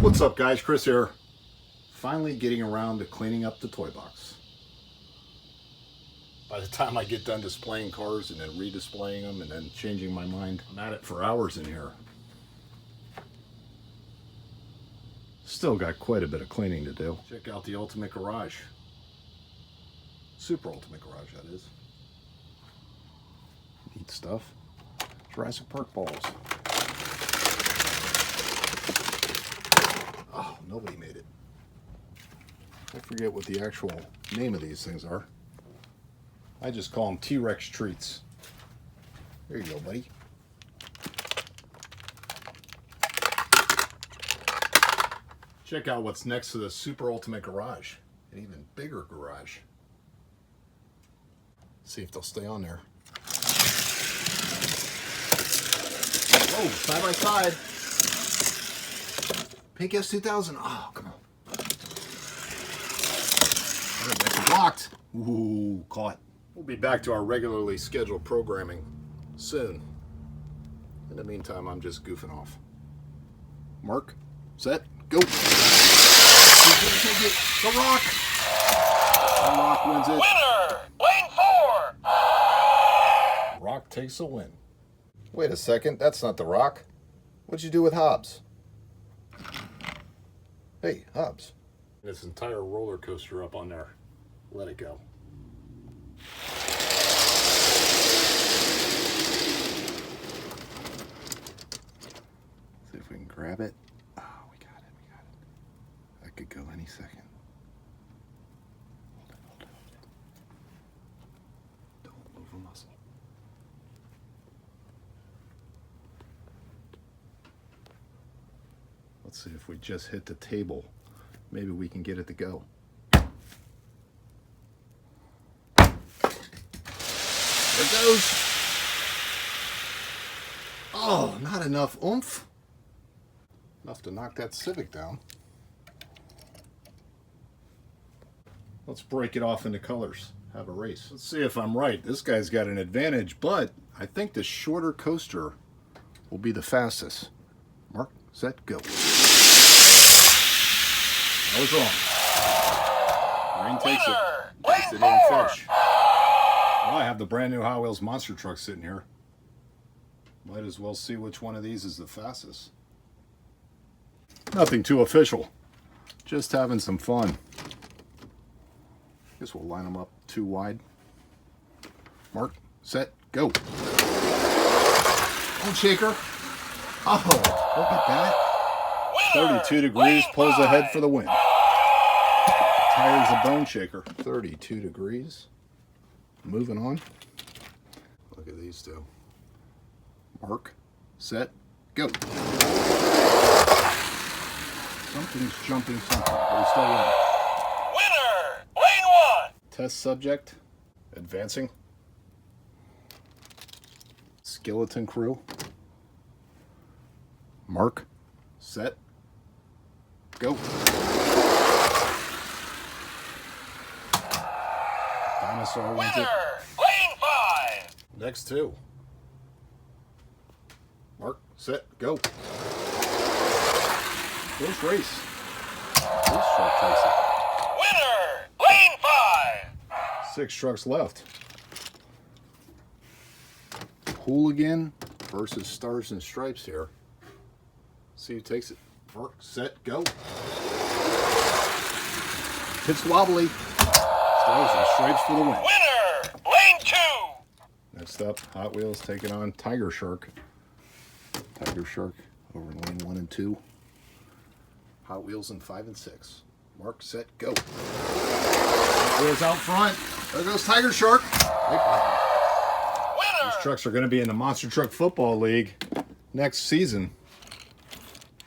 What's up guys, Chris here. Finally getting around to cleaning up the toy box. By the time I get done displaying cars and then redisplaying them and then changing my mind, I'm at it for hours in here. Still got quite a bit of cleaning to do. Check out the Ultimate Garage. Super Ultimate Garage, that is. Neat stuff. Jurassic Park balls. Oh, nobody made it. I forget what the actual name of these things are. I just call them T-Rex treats. There you go, buddy. Check out what's next to the Super Ultimate Garage. An even bigger garage. See if they'll stay on there. Whoa, side by side. Pink S2000. Oh, come on. That's blocked. Ooh, caught. We'll be back to our regularly scheduled programming soon. In the meantime, I'm just goofing off. Mark, set, go. He's gonna take it. The Rock. The Rock wins it. Winner! Lane 4! Rock takes a win. Wait a second, that's not The Rock. What'd you do with Hobbs? Hey, Hobbs. This entire roller coaster up on there. Let it go. See if we can grab it. Oh, we got it, we got it. That could go any second. Hold it, hold it, hold it. Don't move a muscle. Let's see if we just hit the table. Maybe we can get it to go. There it goes. Oh, not enough oomph. Enough to knock that Civic down. Let's break it off into colors. Have a race. Let's see if I'm right. This guy's got an advantage, but I think the shorter coaster will be the fastest. Mark, set, go. I was wrong. Rain takes it. Takes it in fish. Well, I have the brand new Hot Wheels monster truck sitting here. Might as well see which one of these is the fastest. Nothing too official. Just having some fun. Guess we'll line them up too wide. Mark, set, go. Don't shake her. Oh, look at that. 32 degrees, pulls ahead for the win. Tires a bone shaker. 32 degrees. Moving on. Look at these two. Mark, set, go. Something's jumping something, but we still win. Winner! Lane 1! Test subject, advancing. Skeleton crew. Mark, set, go. Dinosaur wins it. Lane 5! Next two. Mark, set, go. First race. This truck takes it. Winner! Lane 5! 6 trucks left. Hooligan versus Stars and Stripes here. See who takes it. Mark, set, go. It's wobbly. Stars and Stripes for the win. Winner! Lane 2! Next up, Hot Wheels taking on Tiger Shark. Tiger Shark over in lane 1 and 2. Hot Wheels in 5 and 6. Mark, set, go. Hot Wheels out front. There goes Tiger Shark. These trucks are going to be in the Monster Truck Football League next season.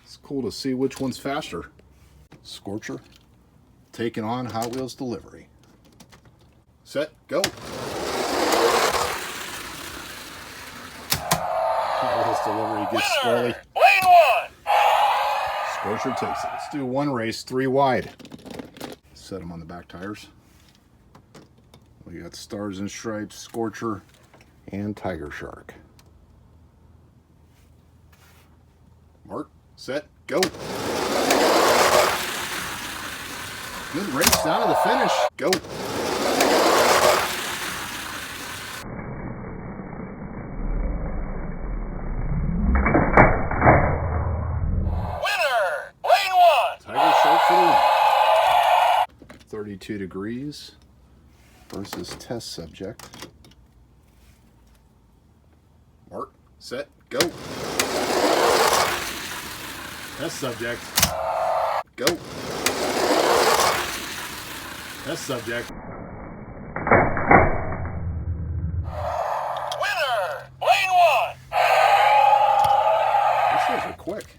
It's cool to see which one's faster. Scorcher taking on Hot Wheels Delivery. Set, go. Hot Wheels Delivery gets squirrely. Lane 1! Scorcher takes it. Let's do one race, 3 wide. Set them on the back tires. We got Stars and Stripes, Scorcher, and Tiger Shark. Mark, set, go. Good race down to the finish. Go. Winner! Lane 1! Tiger Shark for the win. 32 degrees versus test subject. Mark, set, go. Test subject. Go. Test subject. Winner! Lane 1! These things are quick.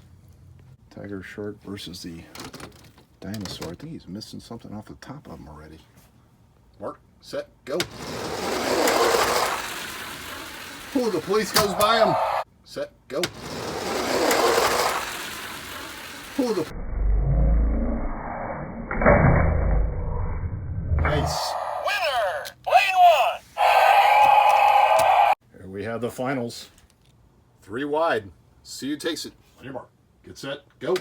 Tiger Shark versus the dinosaur. I think he's missing something off the top of him already. Mark, set, go. Oh, the police goes by him. Set, go. Oh, the... Nice. Winner! Lane 1! Here we have the finals. 3 wide. See who takes it. On your mark. Get set, go.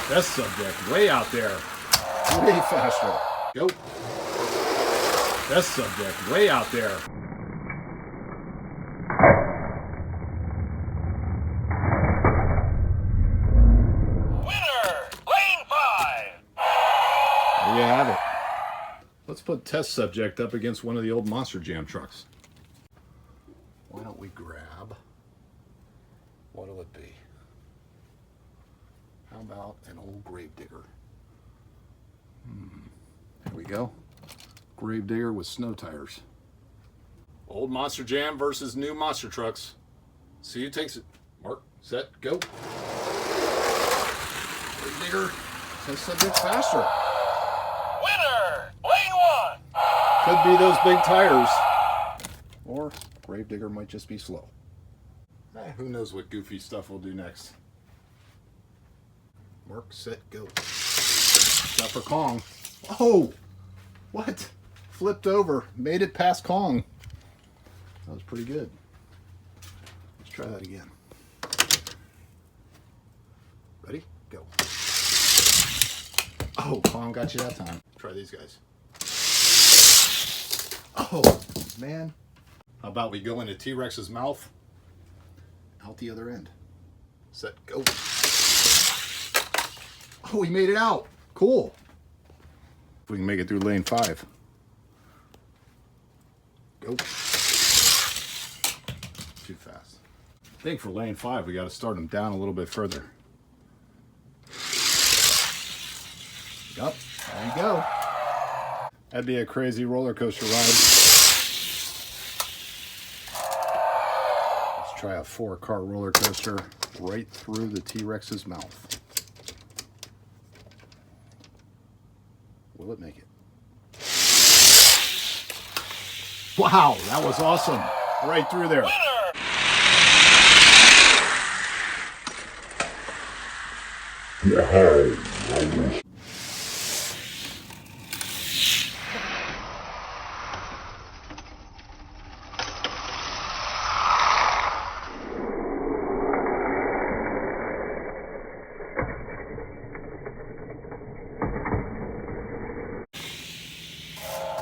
Test subject, way out there. Way faster. Go. Test subject, way out there. Winner! Lane 5! There you have it. Let's put test subject up against one of the old Monster Jam trucks. Why don't we grab... What'll it be? How about an old Gravedigger? Here we go. Gravedigger with snow tires. Old Monster Jam versus new monster trucks. See who takes it. Mark, set, go. Gravedigger. Test subject faster. Winner! Lane 1! Could be those big tires. Or Gravedigger might just be slow. Who knows what goofy stuff we'll do next. Mark, set, go. Shot for Kong. Oh! What? Flipped over. Made it past Kong. That was pretty good. Let's try that again. Ready? Go. Oh, Kong got you that time. Try these guys. Oh, man. How about we go into T-Rex's mouth? Out the other end. Set, go. Oh, we made it out. Cool. If we can make it through lane 5. Go. Too fast. I think for lane 5, we got to start them down a little bit further. Yep, there you go. That'd be a crazy roller coaster ride. Let's try a 4-car roller coaster right through the T-Rex's mouth. Will it make it? Wow, that was awesome. Right through there.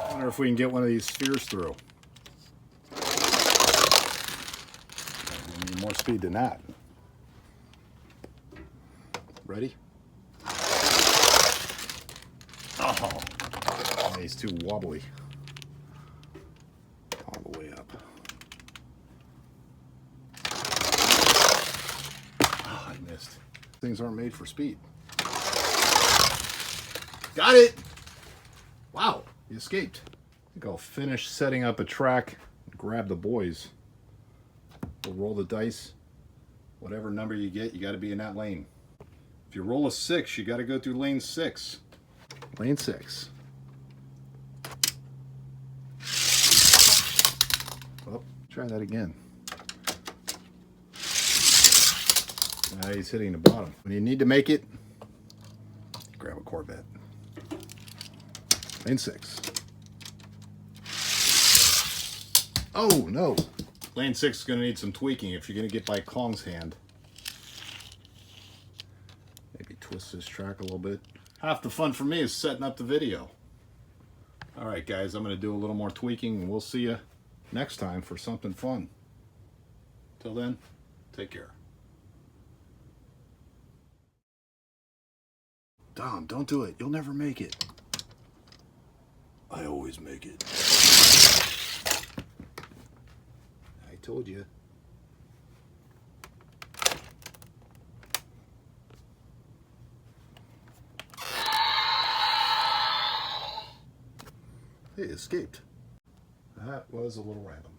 I wonder if we can get one of these spheres through. We need more speed than that. Ready? Oh, he's too wobbly. All the way up. Oh, I missed. Things aren't made for speed. Got it! Wow, he escaped. I think I'll finish setting up a track, grab the boys. We'll roll the dice. Whatever number you get, you got to be in that lane. If you roll a 6, you got to go through lane 6. Lane 6. Oh, try that again. Now he's hitting the bottom. When you need to make it, grab a Corvette. Lane 6. Oh, no. Lane 6 is going to need some tweaking if you're going to get by Kong's hand. Maybe twist this track a little bit. Half the fun for me is setting up the video. All right, guys, I'm going to do a little more tweaking, and we'll see you next time for something fun. Till then, take care. Dom, don't do it. You'll never make it. I always make it. I told you. Hey, escaped. That was a little random.